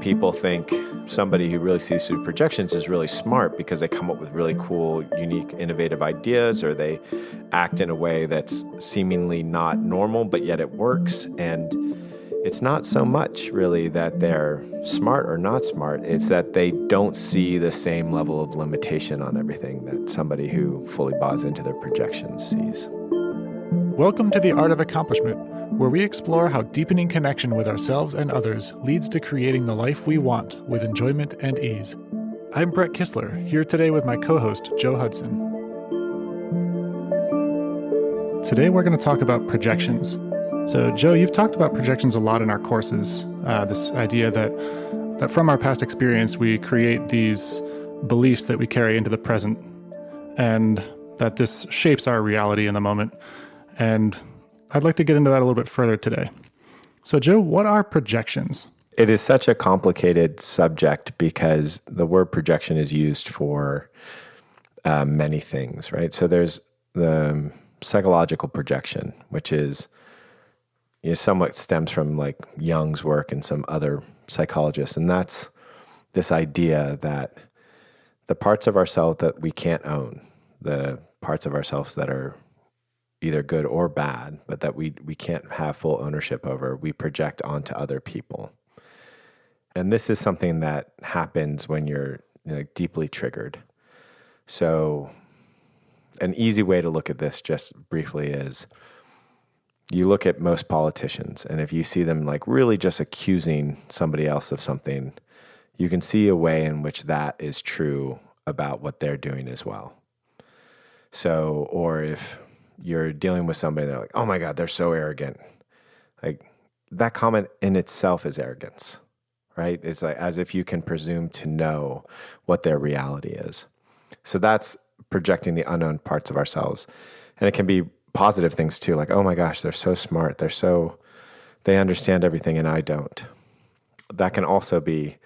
people think somebody who really sees through projections is really smart because they come up with really cool, unique, innovative ideas, or they act in a way that's seemingly not normal, but yet it works. And it's not so much really that they're smart or not smart. It's that they don't see the same level of limitation on everything that somebody who fully buys into their projections sees. Welcome to The Art of Accomplishment, where we explore how deepening connection with ourselves and others leads to creating the life we want with enjoyment and ease. I'm Brett Kistler, here today with my co-host, Joe Hudson. Today we're going to talk about projections. So, Joe, you've talked about projections a lot in our courses, this idea that from our past experience, we create these beliefs that we carry into the present, and that this shapes our reality in the moment. And I'd like to get into that a little bit further today. So, Joe, what are projections? It is such a complicated subject because the word projection is used for many things, right? So there's the psychological projection, which is somewhat stems from like Jung's work and some other psychologists. And that's this idea that the parts of ourselves that we can't own, the parts of ourselves that are either good or bad, but that we can't have full ownership over, we project onto other people. And this is something that happens when you're deeply triggered. So an easy way to look at this just briefly is you look at most politicians, and if you see them like really just accusing somebody else of something, you can see a way in which that is true about what they're doing as well. So, or if you're dealing with somebody, they're like, oh my God, they're so arrogant. Like that comment in itself is arrogance, right? It's like as if you can presume to know what their reality is. So that's projecting the unknown parts of ourselves. And it can be positive things too, like, oh my gosh, they're so smart. They understand everything and I don't. That can also be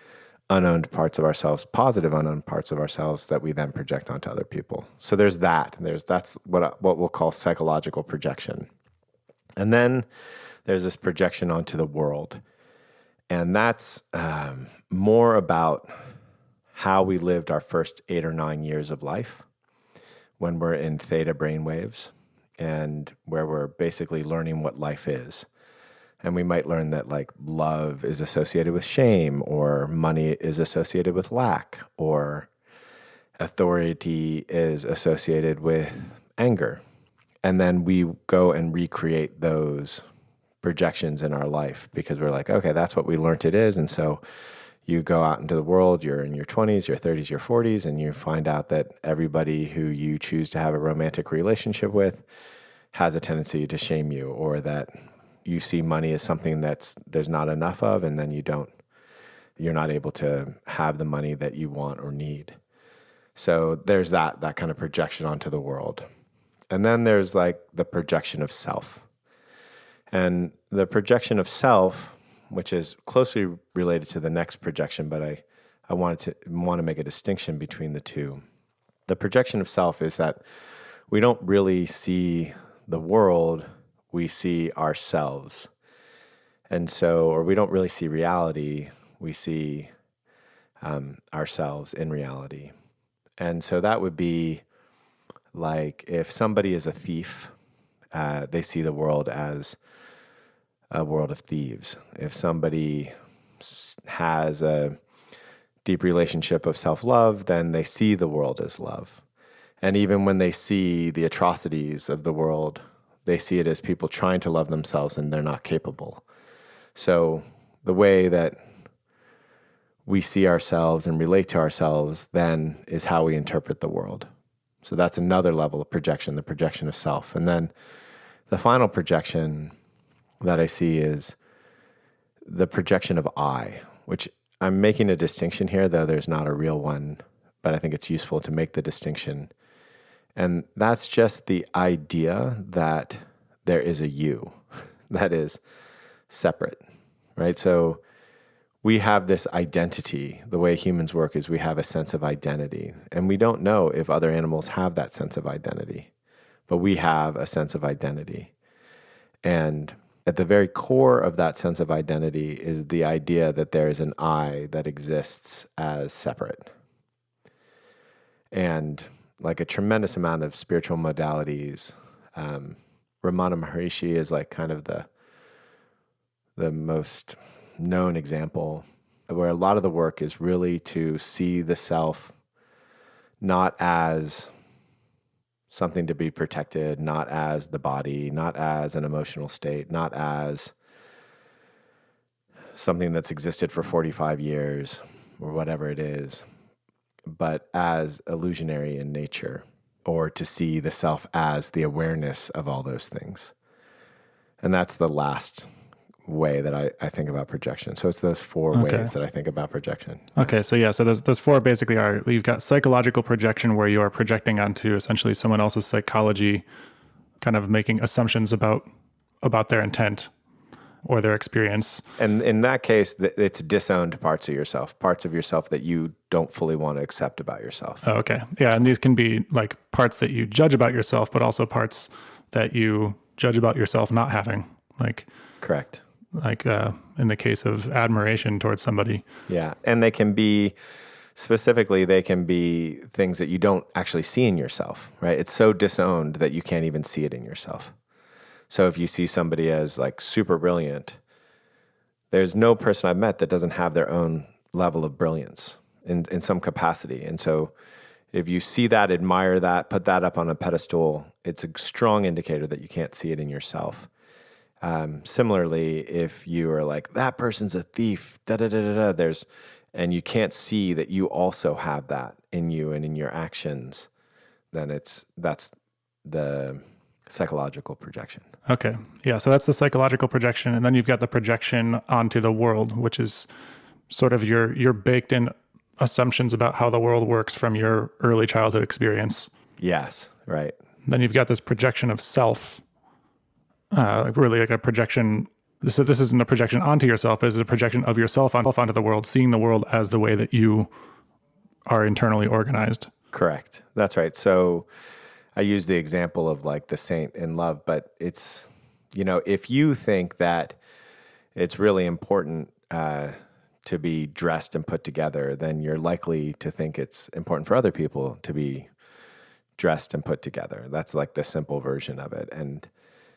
unowned parts of ourselves, positive unowned parts of ourselves that we then project onto other people. So there's that. That's what we'll call psychological projection. And then there's this projection onto the world. And that's more about how we lived our first 8 or 9 years of life when we're in theta brainwaves and where we're basically learning what life is. And we might learn that like love is associated with shame, or money is associated with lack, or authority is associated with anger. And then we go and recreate those projections in our life because we're like, okay, that's what we learned it is. And so you go out into the world, you're in your 20s, your 30s, your 40s, and you find out that everybody who you choose to have a romantic relationship with has a tendency to shame you, or that you see money as something there's not enough of, and then you're not able to have the money that you want or need. So there's that kind of projection onto the world. And then there's like the projection of self. And the projection of self, which is closely related to the next projection, but I want to make a distinction between the two. The projection of self is that we don't really see the world, we see ourselves. And so, or we don't really see reality, we see ourselves in reality. And so that would be like if somebody is a thief, they see the world as a world of thieves. If somebody has a deep relationship of self-love, then they see the world as love. And even when they see the atrocities of the world, they see it as people trying to love themselves and they're not capable. So the way that we see ourselves and relate to ourselves then is how we interpret the world. So that's another level of projection, the projection of self. And then the final projection that I see is the projection of I, which I'm making a distinction here, though there's not a real one, but I think it's useful to make the distinction. And that's just the idea that there is a you that is separate, right? So we have this identity. The way humans work is we have a sense of identity. And we don't know if other animals have that sense of identity, but we have a sense of identity. And at the very core of that sense of identity is the idea that there is an I that exists as separate. And like a tremendous amount of spiritual modalities, Ramana Maharishi is like kind of the most known example, where a lot of the work is really to see the self not as something to be protected, not as the body, not as an emotional state, not as something that's existed for 45 years or whatever it is, but as illusionary in nature, or to see the self as the awareness of all those things. And that's the last way that I think about projection. So it's those four ways that I think about projection. Okay, so yeah, so those four basically are, you've got psychological projection, where you are projecting onto essentially someone else's psychology, kind of making assumptions about their intent or their experience. And in that case, it's disowned parts of yourself that you don't fully want to accept about yourself. Oh, okay. Yeah, and these can be like parts that you judge about yourself, but also parts that you judge about yourself not having. Correct. Like in the case of admiration towards somebody. Yeah, and they can be things that you don't actually see in yourself, right? It's so disowned that you can't even see it in yourself. So if you see somebody as like super brilliant, there's no person I've met that doesn't have their own level of brilliance in some capacity. And so if you see that, admire that, put that up on a pedestal, it's a strong indicator that you can't see it in yourself. Similarly, if you are like, that person's a thief, and you can't see that you also have that in you and in your actions, then that's the psychological projection. Okay. Yeah. So that's the psychological projection. And then you've got the projection onto the world, which is sort of your baked in assumptions about how the world works from your early childhood experience. Yes. Right. Then you've got this projection of self, really like a projection. So this isn't a projection onto yourself, but it's a projection of yourself onto the world, seeing the world as the way that you are internally organized. Correct. That's right. So I use the example of like the saint in love, but it's, if you think that it's really important to be dressed and put together, then you're likely to think it's important for other people to be dressed and put together. That's like the simple version of it. And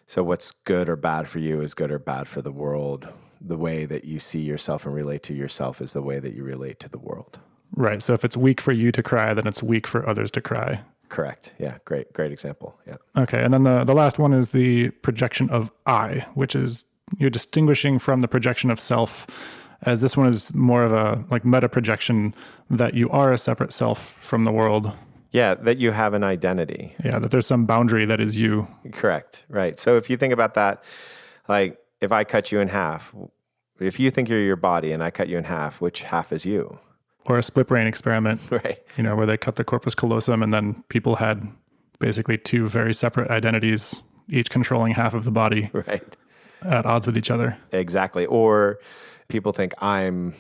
so what's good or bad for you is good or bad for the world. The way that you see yourself and relate to yourself is the way that you relate to the world. Right. So if it's weak for you to cry, then it's weak for others to cry. Correct. Yeah. Great example. Yeah. Okay. And then the last one is the projection of I, which is you're distinguishing from the projection of self, as this one is more of a like meta projection that you are a separate self from the world. Yeah. That you have an identity. Yeah. That there's some boundary that is you. Correct. Right. So if you think about that, like if I cut you in half, if you think you're your body and I cut you in half, which half is you? Or a split brain experiment, right? Where they cut the corpus callosum and then people had basically two very separate identities, each controlling half of the body, right, at odds with each other. Exactly. Or people think I'm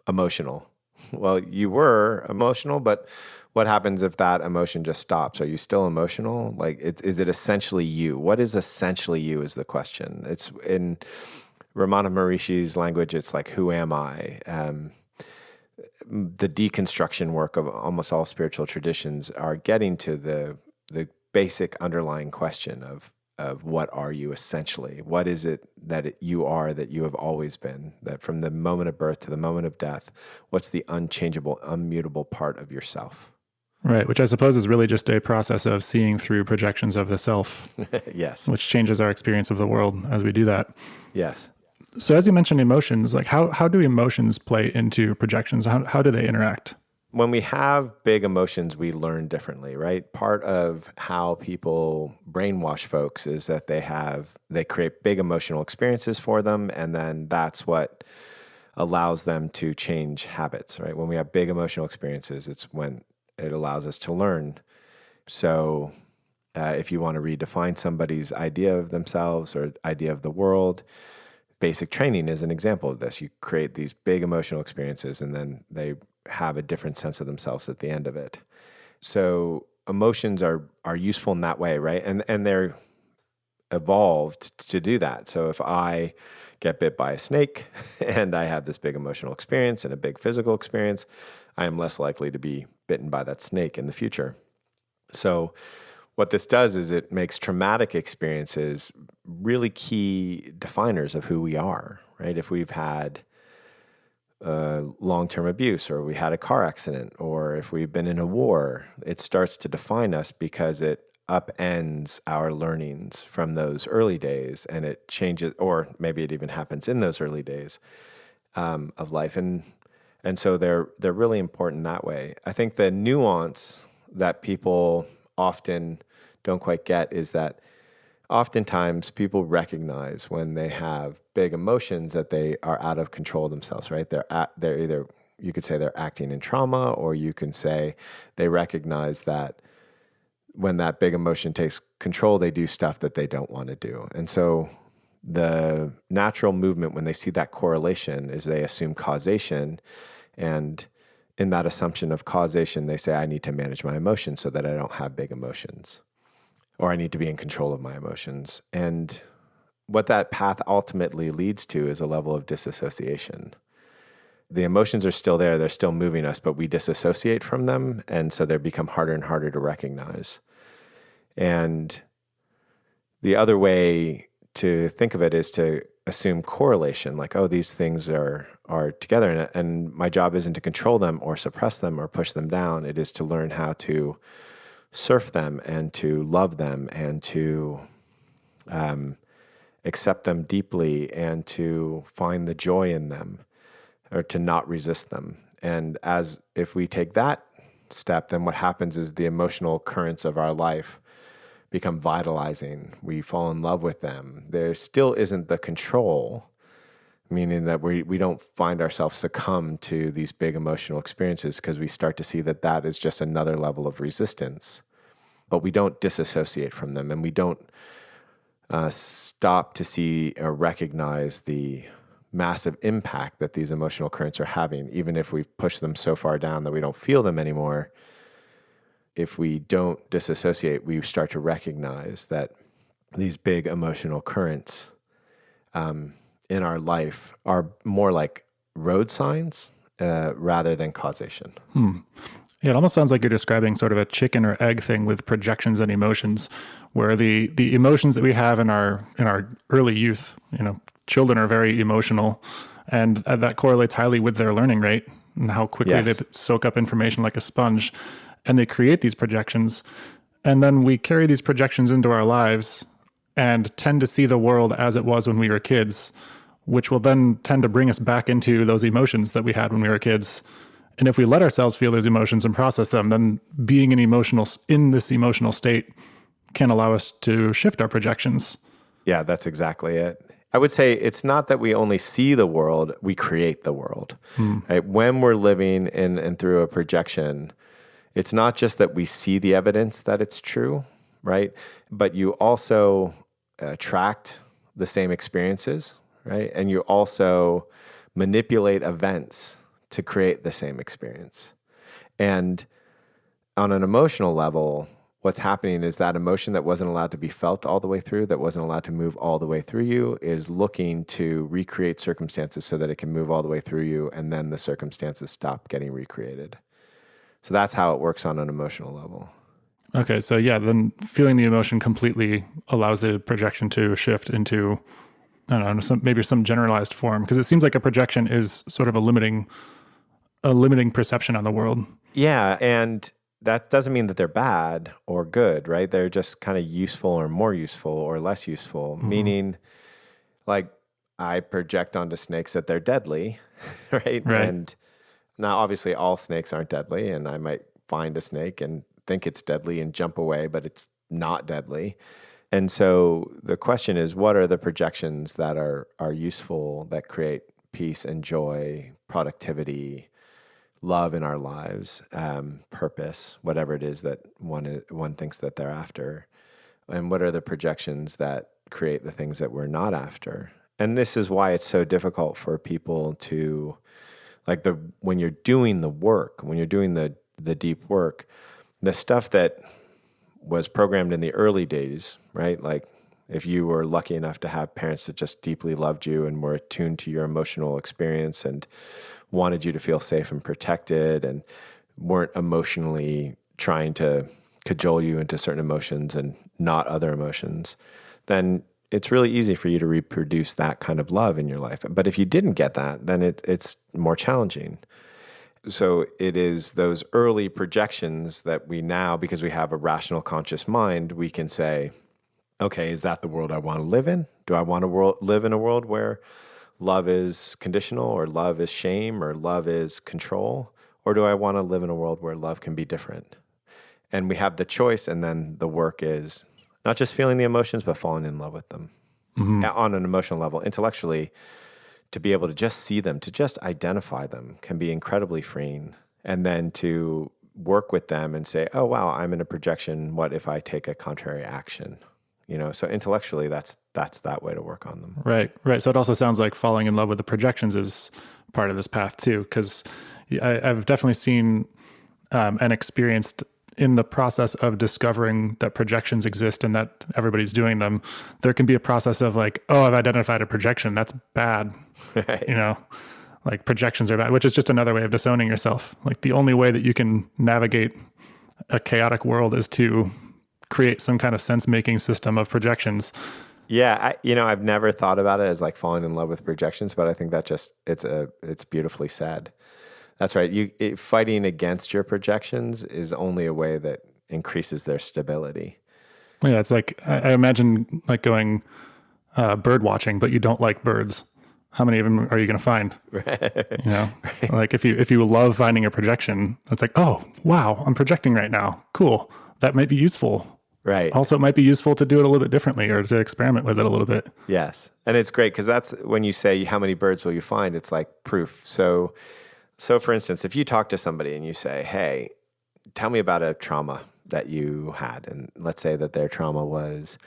emotional. Well, you were emotional, but what happens if that emotion just stops? Are you still emotional? Like, is it essentially you? What is essentially you is the question. It's in Ramana Maharishi's language. It's like, who am I? The deconstruction work of almost all spiritual traditions are getting to the basic underlying question of what are you essentially? What is it that you are, that you have always been, that from the moment of birth to the moment of death, what's the unchangeable, immutable part of yourself? Right, which I suppose is really just a process of seeing through projections of the self. Yes. Which changes our experience of the world as we do that. Yes. So as you mentioned emotions, like how do emotions play into projections? How do they interact? When we have big emotions, we learn differently, right? Part of how people brainwash folks is that they create big emotional experiences for them, and then that's what allows them to change habits, right? When we have big emotional experiences, it's when it allows us to learn. So if you want to redefine somebody's idea of themselves or idea of the world, basic training is an example of this. You create these big emotional experiences and then they have a different sense of themselves at the end of it. So emotions are useful in that way, right? And they're evolved to do that. So if I get bit by a snake and I have this big emotional experience and a big physical experience, I am less likely to be bitten by that snake in the future. So what this does is it makes traumatic experiences really key definers of who we are, right? If we've had long-term abuse, or we had a car accident, or if we've been in a war, it starts to define us because it upends our learnings from those early days, and it changes, or maybe it even happens in those early days of life, and so they're really important that way. I think the nuance that people often don't quite get is that oftentimes people recognize when they have big emotions that they are out of control themselves, right? They're either, you could say they're acting in trauma, or you can say they recognize that when that big emotion takes control, they do stuff that they don't want to do. And so the natural movement when they see that correlation is they assume causation, and in that assumption of causation, they say, I need to manage my emotions so that I don't have big emotions, or I need to be in control of my emotions. And what that path ultimately leads to is a level of disassociation. The emotions are still there, they're still moving us, but we disassociate from them, and so they become harder and harder to recognize. And the other way to think of it is to assume correlation, like, oh, these things are together, and my job isn't to control them or suppress them or push them down. It is to learn how to surf them and to love them and to accept them deeply and to find the joy in them, or to not resist them. And if we take that step, then what happens is the emotional currents of our life become vitalizing. We fall in love with them. There still isn't the control, meaning that we don't find ourselves succumb to these big emotional experiences, because we start to see that that is just another level of resistance. But we don't disassociate from them, and we don't stop to see or recognize the massive impact that these emotional currents are having, even if we've pushed them so far down that we don't feel them anymore. If we don't disassociate, we start to recognize that these big emotional currents in our life are more like road signs rather than causation. Yeah, it almost sounds like you're describing sort of a chicken or egg thing with projections and emotions, where the emotions that we have in our early youth, children are very emotional, and that correlates highly with their learning rate and how quickly Yes. they soak up information like a sponge, and they create these projections, and then we carry these projections into our lives and tend to see the world as it was when we were kids, which will then tend to bring us back into those emotions that we had when we were kids. And if we let ourselves feel those emotions and process them, then being in this emotional state can allow us to shift our projections. Yeah, that's exactly it. I would say it's not that we only see the world, we create the world. Right? When we're living in and through a projection, it's not just that we see the evidence that it's true, right? But you also attract the same experiences, right? And you also manipulate events to create the same experience. And on an emotional level, what's happening is that emotion that wasn't allowed to be felt all the way through, that wasn't allowed to move all the way through you, is looking to recreate circumstances so that it can move all the way through you, and then the circumstances stop getting recreated. So that's how it works on an emotional level. Okay, so yeah, then feeling the emotion completely allows the projection to shift into, I don't know, maybe some generalized form, because it seems like a projection is sort of a limiting perception on the world. Yeah, and that doesn't mean that they're bad or good, right? They're just kind of useful or more useful or less useful, meaning like I project onto snakes that they're deadly, right? And now obviously all snakes aren't deadly, and I might find a snake and think it's deadly and jump away, but it's not deadly. And so the question is, what are the projections that are useful, that create peace and joy, productivity, love in our lives, purpose, whatever it is that one thinks that they're after, and what are the projections that create the things that we're not after? And this is why it's so difficult for people to, like, when you're doing the work, when you're doing the deep work, the stuff that was programmed in the early days, right? Like If you were lucky enough to have parents that just deeply loved you and were attuned to your emotional experience and wanted you to feel safe and protected and weren't emotionally trying to cajole you into certain emotions and not other emotions, then it's really easy for you to reproduce that kind of love in your life. But if you didn't get that, then it's more challenging. So it is those early projections that we now, because we have a rational conscious mind, we can say, okay, is that the world I want to live in? Do I want to live in a world where love is conditional or love is shame or love is control? Or do I want to live in a world where love can be different? And we have the choice, and then the work is not just feeling the emotions, but falling in love with them on an emotional level. Intellectually, to be able to just see them, to just identify them can be incredibly freeing. And then to work with them and say, oh, wow, I'm in a projection. What if I take a contrary action? So intellectually, that's that way to work on them. Right. So it also sounds like falling in love with the projections is part of this path too, because I've definitely seen and experienced in the process of discovering that projections exist and that everybody's doing them, there can be a process of like, oh, I've identified a projection. That's bad. Right. Like projections are bad, which is just another way of disowning yourself. Like the only way that you can navigate a chaotic world is to create some kind of sense-making system of projections. Yeah, I've never thought about it as like falling in love with projections, but I think that it's beautifully said. That's right. Fighting against your projections is only a way that increases their stability. Yeah, it's like I imagine like going bird watching, but you don't like birds. How many of them are you going to find? Right. Like if you love finding a projection, it's like, oh wow, I'm projecting right now. Cool, that might be useful. Right. Also, it might be useful to do it a little bit differently or to experiment with it a little bit. Yes, and it's great because that's when you say how many birds will you find. It's like proof. So for instance, if you talk to somebody and you say, hey, tell me about a trauma that you had. And let's say that their trauma was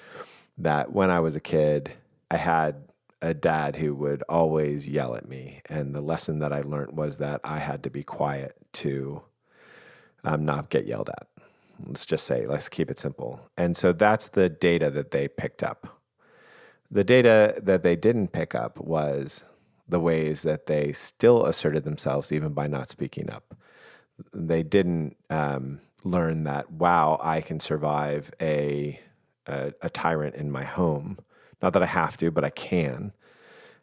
that when I was a kid, I had a dad who would always yell at me. And the lesson that I learned was that I had to be quiet to not get yelled at. Let's keep it simple. And so that's the data that they picked up. The data that they didn't pick up was the ways that they still asserted themselves even by not speaking up. They didn't learn that, wow, I can survive a tyrant in my home. Not that I have to, but I can.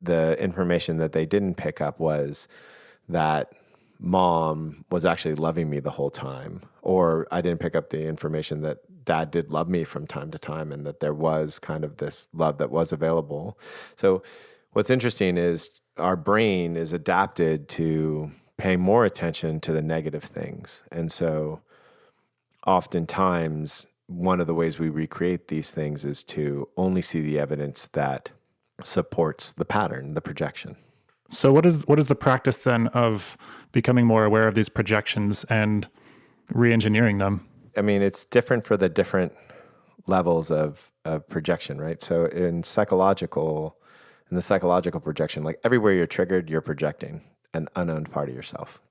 The information that they didn't pick up was that mom was actually loving me the whole time. Or I didn't pick up the information that dad did love me from time to time and that there was kind of this love that was available. So what's interesting is our brain is adapted to pay more attention to the negative things. And so oftentimes, one of the ways we recreate these things is to only see the evidence that supports the pattern, the projection. So what is the practice then of becoming more aware of these projections and re-engineering them? I mean, it's different for the different levels of projection, right? So in the psychological projection, like everywhere you're triggered, you're projecting an unowned part of yourself.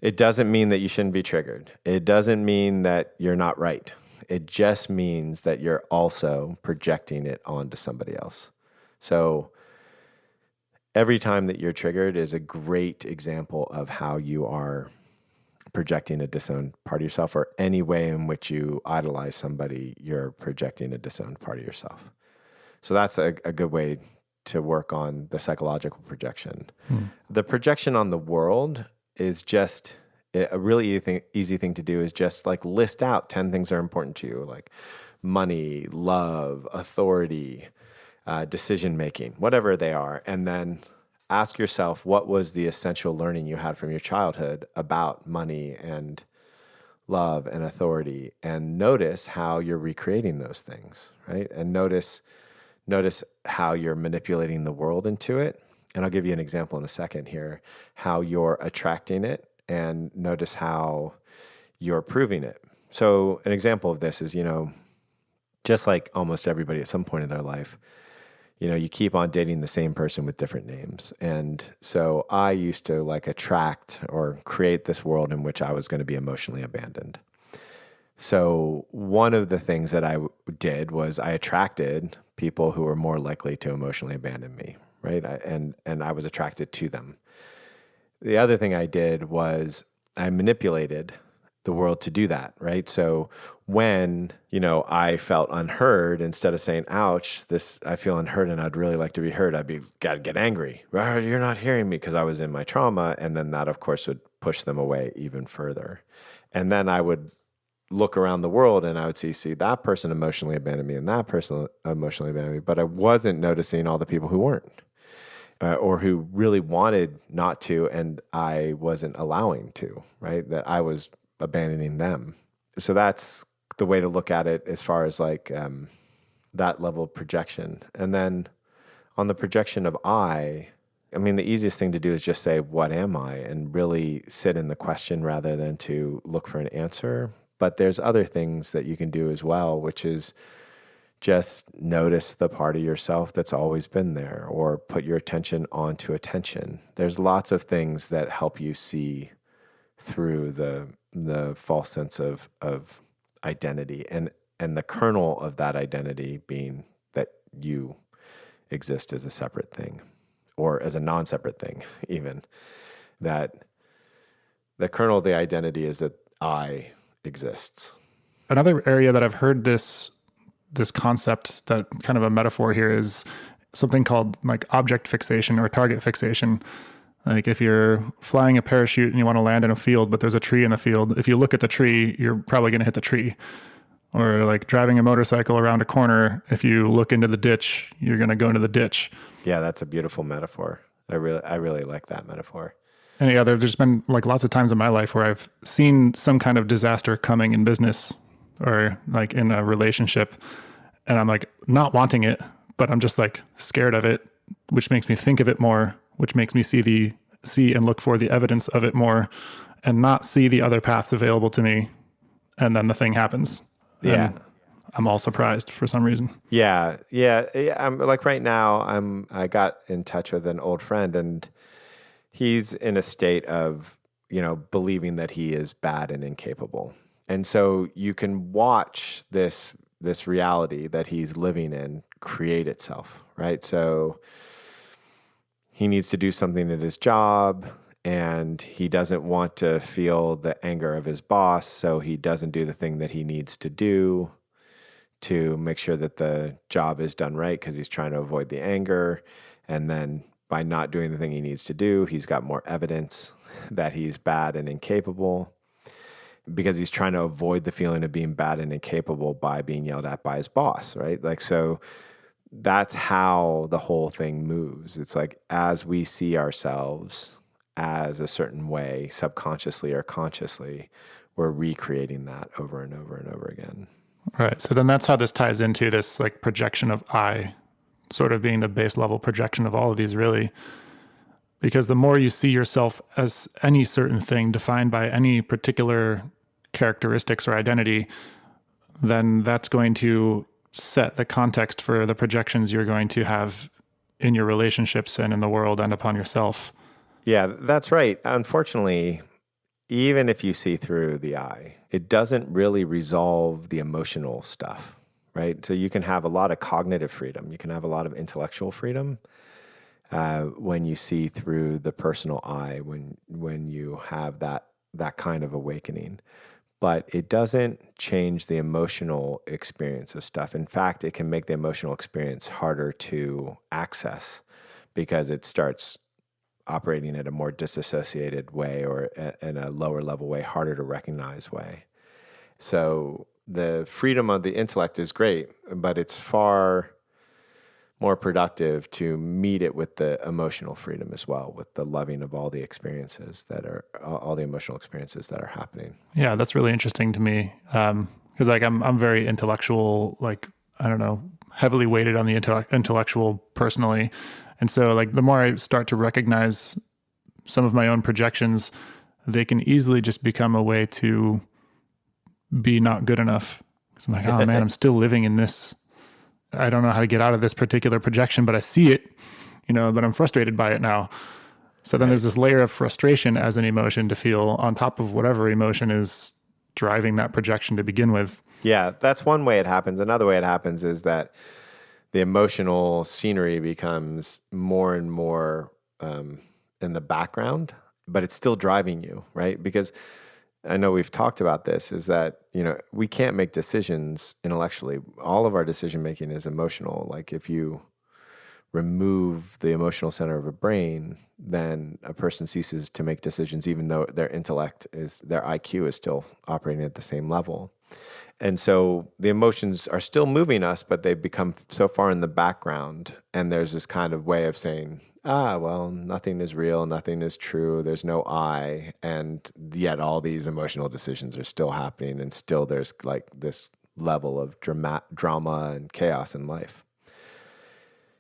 It doesn't mean that you shouldn't be triggered. It doesn't mean that you're not right. It just means that you're also projecting it onto somebody else. So every time that you're triggered is a great example of how you are projecting a disowned part of yourself, or any way in which you idolize somebody, you're projecting a disowned part of yourself. So that's a good way to work on the psychological projection. The projection on the world is just a really easy thing to do is just like list out 10 things that are important to you, like money, love, authority, decision-making, whatever they are. And then ask yourself, what was the essential learning you had from your childhood about money and love and authority? And notice how you're recreating those things, right? And notice how you're manipulating the world into it. And I'll give you an example in a second here, how you're attracting it, and notice how you're proving it. So an example of this is, just like almost everybody at some point in their life, you keep on dating the same person with different names. And so I used to attract or create this world in which I was going to be emotionally abandoned. So one of the things that did was I attracted people who were more likely to emotionally abandon me, right? And I was attracted to them. The other thing I did was I manipulated the world to do that, right? So when, I felt unheard, instead of saying, ouch, I feel unheard and I'd really like to be heard, gotta get angry. You're not hearing me, because I was in my trauma. And then that, of course, would push them away even further. And then I would look around the world and I would see that person emotionally abandoned me and that person emotionally abandoned me, but I wasn't noticing all the people who weren't, or who really wanted not to, and I wasn't allowing to, right? That I was abandoning them. So that's the way to look at it as far as like that level of projection. And then on the projection of I mean, the easiest thing to do is just say, what am I? And really sit in the question rather than to look for an answer. But there's other things that you can do as well, which is just notice the part of yourself that's always been there, or put your attention onto attention. There's lots of things that help you see through the false sense of identity, and the kernel of that identity being that you exist as a separate thing, or as a non-separate thing, even. That the kernel of the identity is that I exists. Another area that I've heard this concept, that kind of a metaphor here, is something called like object fixation or target fixation. Like if you're flying a parachute and you want to land in a field, but there's a tree in the field, if you look at the tree, you're probably going to hit the tree. Or like driving a motorcycle around a corner, if you look into the ditch, you're going to go into the ditch. Yeah, that's a beautiful metaphor. I really like that metaphor. There's been like lots of times in my life where I've seen some kind of disaster coming in business or like in a relationship, and I'm like not wanting it, but I'm just like scared of it, which makes me think of it more, which makes me see and look for the evidence of it more, and not see the other paths available to me. And then the thing happens. Yeah. And I'm all surprised for some reason. Yeah. I'm like right now, I got in touch with an old friend, and he's in a state of, believing that he is bad and incapable. And so you can watch this reality that he's living in create itself, right? So he needs to do something at his job, and he doesn't want to feel the anger of his boss, so he doesn't do the thing that he needs to do to make sure that the job is done right, because he's trying to avoid the anger. And then by not doing the thing he needs to do, he's got more evidence that he's bad and incapable, because he's trying to avoid the feeling of being bad and incapable by being yelled at by his boss, right? Like, so that's how the whole thing moves. It's like, as we see ourselves as a certain way, subconsciously or consciously, we're recreating that over and over and over again. Right. So then that's how this ties into this like projection of I, sort of being the base level projection of all of these, really. Because the more you see yourself as any certain thing defined by any particular characteristics or identity, then that's going to set the context for the projections you're going to have in your relationships and in the world and upon yourself. Yeah, that's right. Unfortunately, even if you see through the I, it doesn't really resolve the emotional stuff, right? So you can have a lot of cognitive freedom. You can have a lot of intellectual freedom when you see through the personal I, when you have that kind of awakening. But it doesn't change the emotional experience of stuff. In fact, it can make the emotional experience harder to access, because it starts operating at a more disassociated way, or in a lower level way, harder to recognize way. So the freedom of the intellect is great, but it's far more productive to meet it with the emotional freedom as well, with the loving of all the experiences all the emotional experiences that are happening. Yeah, that's really interesting to me. Because like I'm very intellectual, like, I don't know, heavily weighted on the intellectual personally. And so like the more I start to recognize some of my own projections, they can easily just become a way to be not good enough. Because I'm like, oh man, I'm still living in this. I don't know how to get out of this particular projection, but I see it, but I'm frustrated by it now. So then there's this layer of frustration as an emotion to feel on top of whatever emotion is driving that projection to begin with. Yeah, that's one way it happens. Another way it happens is that the emotional scenery becomes more and more in the background, but it's still driving you, right? Because I know we've talked about this, is that, we can't make decisions intellectually. All of our decision making is emotional. Like if you remove the emotional center of a brain, then a person ceases to make decisions, even though their IQ is still operating at the same level. And so the emotions are still moving us, but they've become so far in the background. And there's this kind of way of saying, well, nothing is real, nothing is true, there's no I. And yet all these emotional decisions are still happening. And still there's like this level of drama and chaos in life.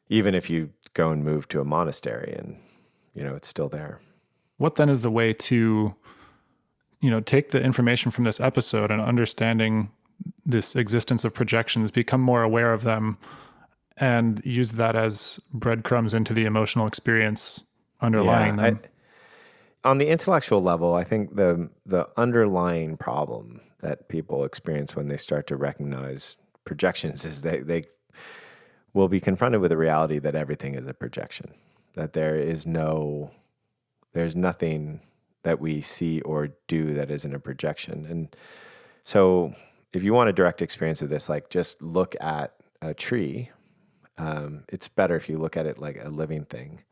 Even if you go and move to a monastery and, it's still there. What then is the way to, take the information from this episode and understanding this existence of projections, become more aware of them, and use that as breadcrumbs into the emotional experience underlying them? On the intellectual level, I think the underlying problem that people experience when they start to recognize projections is they will be confronted with the reality that everything is a projection, that there's nothing that we see or do that isn't a projection. And so if you want a direct experience of this, like just look at a tree. It's better if you look at it like a living thing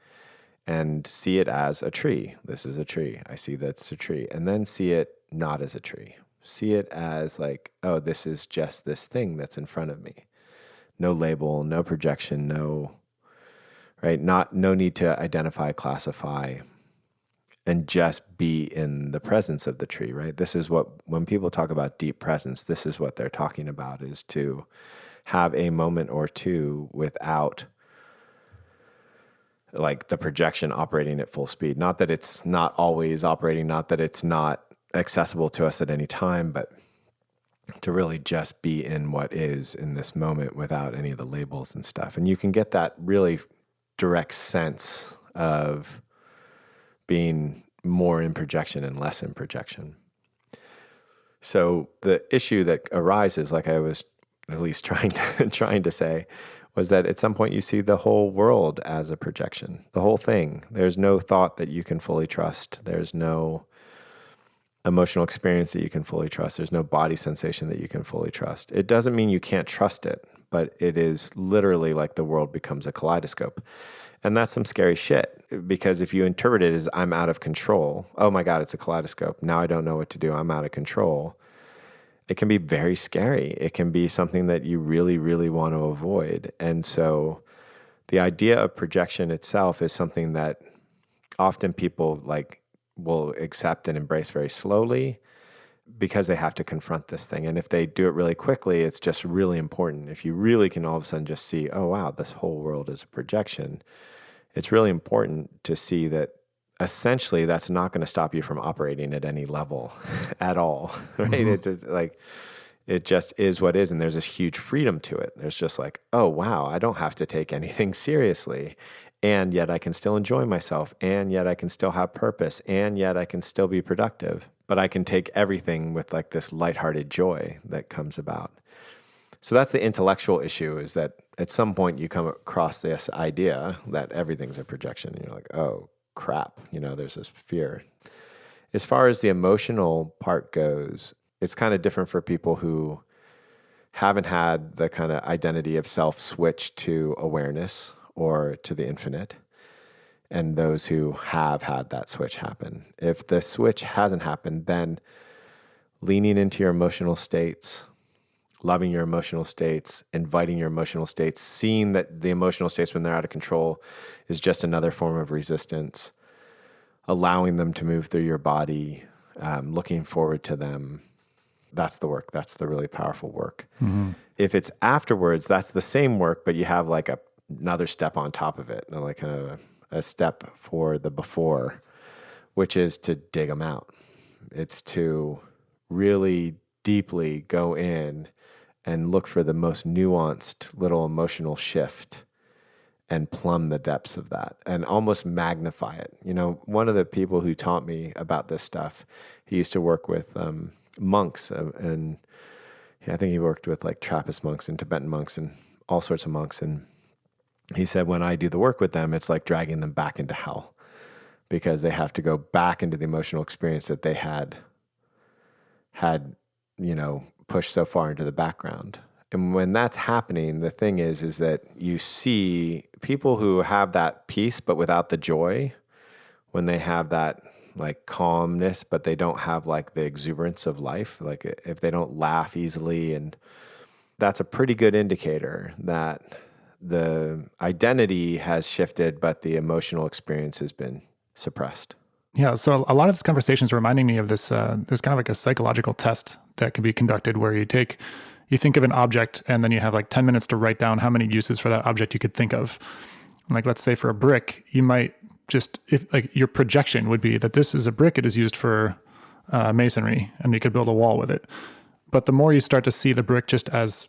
and see it as a tree. This is a tree. I see that's a tree. And then see it not as a tree. See it as like, oh, this is just this thing that's in front of me. No label, no projection, no need to identify, classify, and just be in the presence of the tree, right? This is when people talk about deep presence, this is what they're talking about, is to have a moment or two without like the projection operating at full speed. Not that it's not always operating, not that it's not accessible to us at any time, but to really just be in what is in this moment without any of the labels and stuff. And you can get that really direct sense of being more in projection and less in projection. So the issue that arises, like I was at least trying to say, was that at some point you see the whole world as a projection, the whole thing. There's no thought that you can fully trust. There's no emotional experience that you can fully trust. There's no body sensation that you can fully trust. It doesn't mean you can't trust it, but it is literally like the world becomes a kaleidoscope. And that's some scary shit, because if you interpret it as I'm out of control, oh my God, it's a kaleidoscope. Now I don't know what to do. I'm out of control. It can be very scary. It can be something that you really, really want to avoid. And so the idea of projection itself is something that often people will accept and embrace very slowly because they have to confront this thing. And if they do it really quickly, it's just really important. If you really can all of a sudden just see, oh wow, this whole world is a projection, it's really important to see that essentially that's not going to stop you from operating at any level at all, right? Mm-hmm. It's like, it just is what is. And there's this huge freedom to it. There's just like, oh wow, I don't have to take anything seriously. And yet I can still enjoy myself, and yet I can still have purpose, and yet I can still be productive. But I can take everything with like this lighthearted joy that comes about. So that's the intellectual issue, is that at some point you come across this idea that everything's a projection, and you're like, oh crap, there's this fear. As far as the emotional part goes, it's kind of different for people who haven't had the kind of identity of self switch to awareness or to the infinite, and those who have had that switch happen. If the switch hasn't happened, then leaning into your emotional states, loving your emotional states, inviting your emotional states, seeing that the emotional states when they're out of control is just another form of resistance, allowing them to move through your body, looking forward to them. That's the work. That's the really powerful work. Mm-hmm. If it's afterwards, that's the same work, but you have like another step on top of it, like kind of a step for the before, which is to dig them out. It's to really deeply go in and look for the most nuanced little emotional shift and plumb the depths of that and almost magnify it. One of the people who taught me about this stuff, he used to work with monks, and I think he worked with like Trappist monks and Tibetan monks and all sorts of monks. And he said, when I do the work with them, it's like dragging them back into hell because they have to go back into the emotional experience that they had, pushed so far into the background. And when that's happening, the thing is that you see people who have that peace, but without the joy, when they have that like calmness, but they don't have like the exuberance of life, like if they don't laugh easily, and that's a pretty good indicator that the identity has shifted, but the emotional experience has been suppressed. Yeah, so a lot of this conversation is reminding me of this. There's kind of like a psychological test that can be conducted where you think of an object and then you have like 10 minutes to write down how many uses for that object you could think of. Like, let's say for a brick, you might if like your projection would be that this is a brick, it is used for masonry, and you could build a wall with it. But the more you start to see the brick just as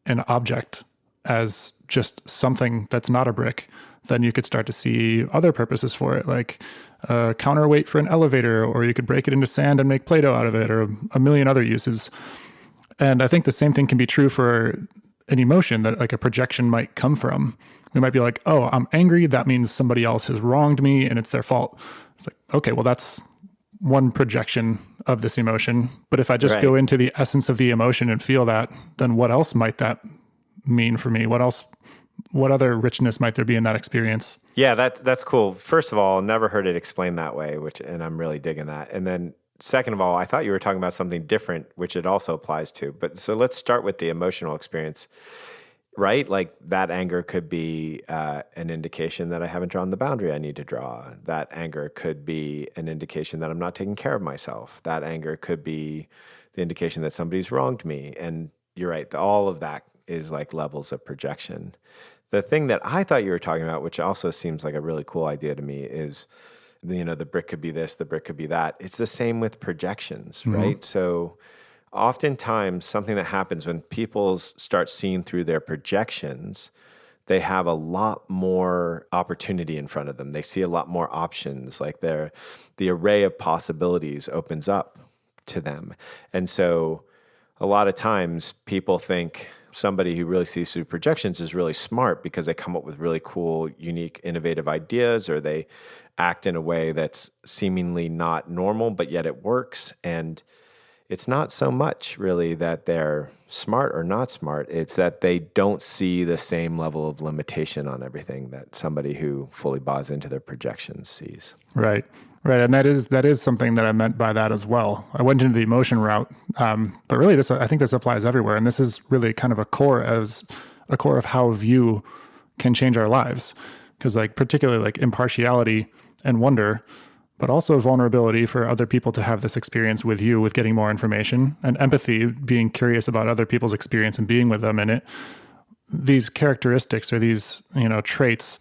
an object, as just something that's not a brick, then you could start to see other purposes for it, like a counterweight for an elevator, or you could break it into sand and make Play-Doh out of it, or a million other uses. And I think the same thing can be true for an emotion that like a projection might come from. We might be like, oh, I'm angry. That means somebody else has wronged me and it's their fault. It's like, okay, well, that's one projection of this emotion. But if I just go into the essence of the emotion and feel that, then what else might that mean for me? What other richness might there be in that experience? Yeah, that's cool. First of all, never heard it explained that way, and I'm really digging that. And then second of all, I thought you were talking about something different, which it also applies to. But so let's start with the emotional experience, right? Like that anger could be an indication that I haven't drawn the boundary I need to draw. That anger could be an indication that I'm not taking care of myself. That anger could be the indication that somebody's wronged me. And you're right, all of that is like levels of projection. The thing that I thought you were talking about, which also seems like a really cool idea to me, is the brick could be this, the brick could be that. It's the same with projections, right? So oftentimes something that happens when people start seeing through their projections, they have a lot more opportunity in front of them. They see a lot more options, like the array of possibilities opens up to them. And so a lot of times people think somebody who really sees through projections is really smart because they come up with really cool, unique, innovative ideas, or they act in a way that's seemingly not normal, but yet it works. And it's not so much really that they're smart or not smart. It's that they don't see the same level of limitation on everything that somebody who fully buys into their projections sees. Right. Right. And that is something that I meant by that as well. I went into the emotion route, but really I think this applies everywhere. And this is really kind of a core of how view can change our lives. Because like particularly like impartiality and wonder, but also vulnerability for other people to have this experience with you, with getting more information, and empathy, being curious about other people's experience and being with them in it. These characteristics or these, traits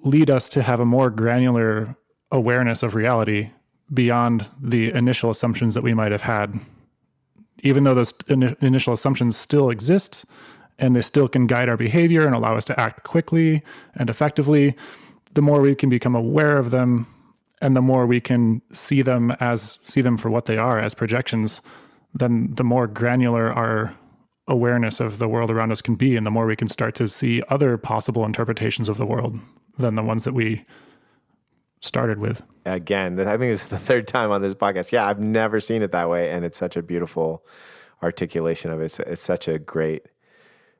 lead us to have a more granular awareness of reality beyond the initial assumptions that we might have had. Even though those initial assumptions still exist and they still can guide our behavior and allow us to act quickly and effectively, the more we can become aware of them and the more we can see them for what they are as projections, then the more granular our awareness of the world around us can be, and the more we can start to see other possible interpretations of the world than the ones that we started with. Again, I think this is the third time on this podcast. Yeah, I've never seen it that way, and it's such a beautiful articulation of it. It's such a great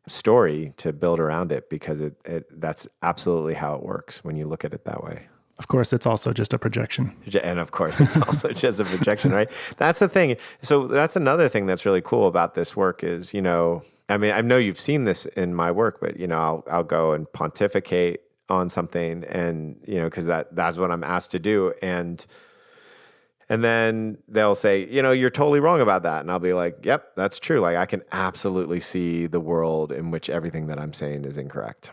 story to build around it because that's absolutely how it works when you look at it that way. Of course, it's also just a projection. And of course, it's also just a projection, right? That's the thing. So that's another thing that's really cool about this work is, I know you've seen this in my work, but, I'll go and pontificate on something and, because that's what I'm asked to do. And then they'll say, you're totally wrong about that. And I'll be like, yep, that's true. Like I can absolutely see the world in which everything that I'm saying is incorrect.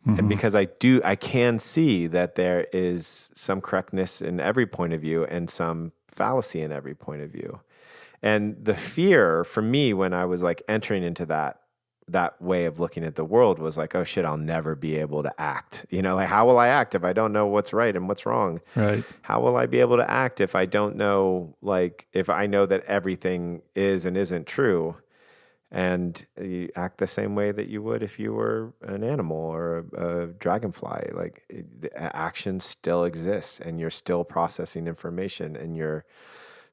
Mm-hmm. And because I can see that there is some correctness in every point of view and some fallacy in every point of view. And the fear for me when I was like entering into that that way of looking at the world was like, oh shit, I'll never be able to act. Like, how will I act if I don't know what's right and what's wrong? Right. How will I be able to act if I don't know, like, if I know that everything is and isn't true? And you act the same way that you would if you were an animal or a dragonfly. Like, the action still exists, and you're still processing information, and you're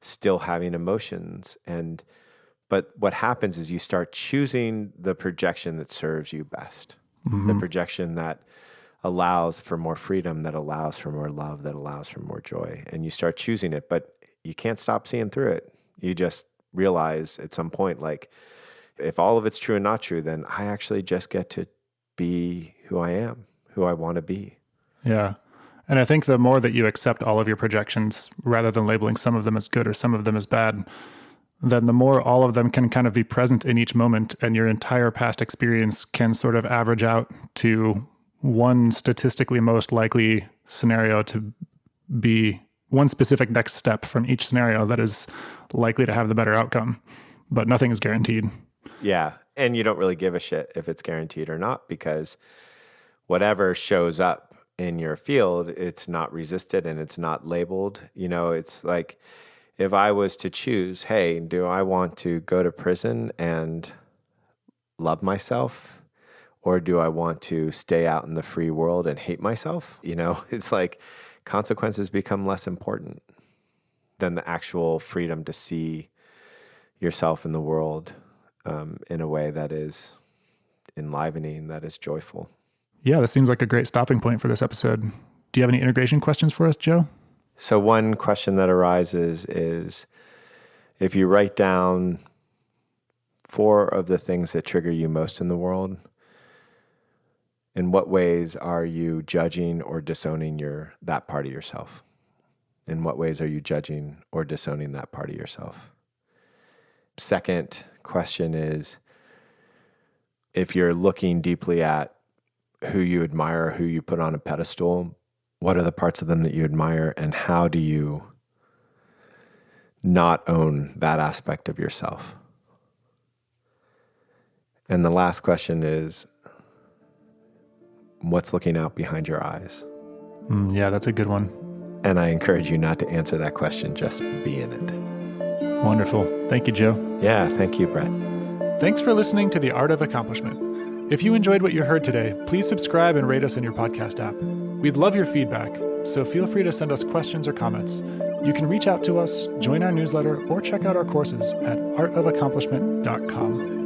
still having emotions. But what happens is you start choosing the projection that serves you best, the projection that allows for more freedom, that allows for more love, that allows for more joy. And you start choosing it, but you can't stop seeing through it. You just realize at some point, like, if all of it's true and not true, then I actually just get to be who I am, who I want to be. Yeah. And I think the more that you accept all of your projections, rather than labeling some of them as good or some of them as bad, then the more all of them can kind of be present in each moment, and your entire past experience can sort of average out to one statistically most likely scenario to be one specific next step from each scenario that is likely to have the better outcome. But nothing is guaranteed. Yeah. And you don't really give a shit if it's guaranteed or not, because whatever shows up in your field, it's not resisted and it's not labeled. It's like, if I was to choose, hey, do I want to go to prison and love myself, or do I want to stay out in the free world and hate myself? It's like consequences become less important than the actual freedom to see yourself in the world in a way that is enlivening, that is joyful. Yeah, this seems like a great stopping point for this episode. Do you have any integration questions for us, Joe? So one question that arises is, if you write down 4 of the things that trigger you most in the world, in what ways are you judging or disowning that part of yourself? In what ways are you judging or disowning that part of yourself? Second question is, if you're looking deeply at who you admire, who you put on a pedestal, what are the parts of them that you admire, and how do you not own that aspect of yourself? And the last question is, what's looking out behind your eyes? Yeah, that's a good one. And I encourage you not to answer that question, just be in it. Wonderful. Thank you, Joe. Yeah, thank you, Brett. Thanks for listening to The Art of Accomplishment. If you enjoyed what you heard today, please subscribe and rate us in your podcast app. We'd love your feedback, so feel free to send us questions or comments. You can reach out to us, join our newsletter, or check out our courses at artofaccomplishment.com.